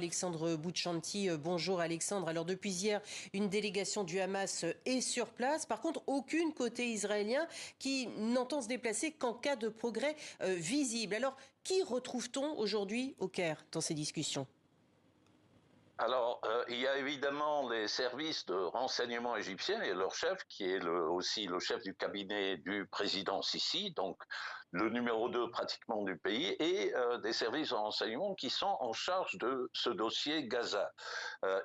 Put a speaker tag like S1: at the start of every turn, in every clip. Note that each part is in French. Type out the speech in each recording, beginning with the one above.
S1: Alexandre Boutchanti, bonjour Alexandre. Alors depuis hier, une délégation du Hamas est sur place. Par contre, aucune côté israélien qui n'entend se déplacer qu'en cas de progrès visible. Alors, qui retrouve-t-on aujourd'hui au Caire dans ces discussions ?
S2: Alors, il y a évidemment les services de renseignement égyptiens et leur chef, qui est aussi le chef du cabinet du président Sisi, donc le numéro 2 pratiquement du pays, et des services de renseignement qui sont en charge de ce dossier Gaza.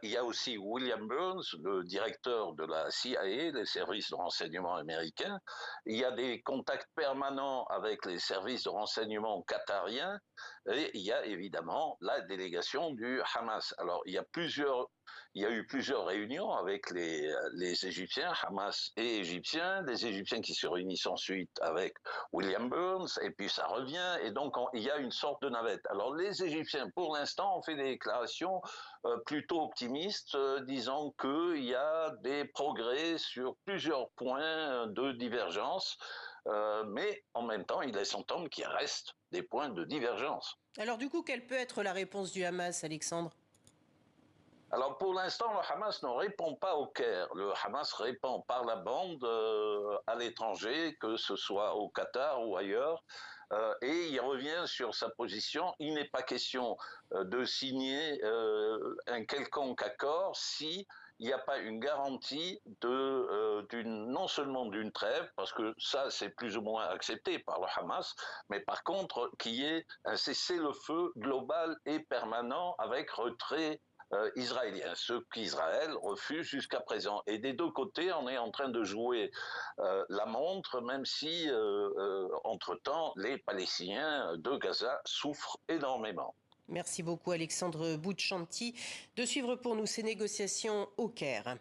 S2: Il y a aussi William Burns, le directeur de la CIA, les services de renseignement américains. Il y a des contacts permanents avec les services de renseignement qatariens. Et il y a évidemment la délégation du Hamas. Alors, il y a eu plusieurs réunions avec les Égyptiens, Hamas et Égyptiens, des Égyptiens qui se réunissent ensuite avec William Burns, et puis ça revient, et donc il y a une sorte de navette. Alors, les Égyptiens, pour l'instant, ont fait des déclarations plutôt optimistes, disant qu'il y a des progrès sur plusieurs points de divergence, mais en même temps, ils laissent entendre qu'il reste des points de divergence.
S1: Alors du coup, quelle peut être la réponse du Hamas, Alexandre ?
S2: Alors pour l'instant, le Hamas ne répond pas au Caire. Le Hamas répond par la bande à l'étranger, que ce soit au Qatar ou ailleurs, et il revient sur sa position. Il n'est pas question de signer un quelconque accord si il n'y a pas une garantie non seulement d'une trêve, parce que ça c'est plus ou moins accepté par le Hamas, mais par contre qu'il y ait un cessez-le-feu global et permanent avec retrait israélien, ce qu'Israël refuse jusqu'à présent. Et des deux côtés, on est en train de jouer la montre, même si, entre-temps, les Palestiniens de Gaza souffrent énormément.
S1: Merci beaucoup Alexandre Boutchanti de suivre pour nous ces négociations au Caire.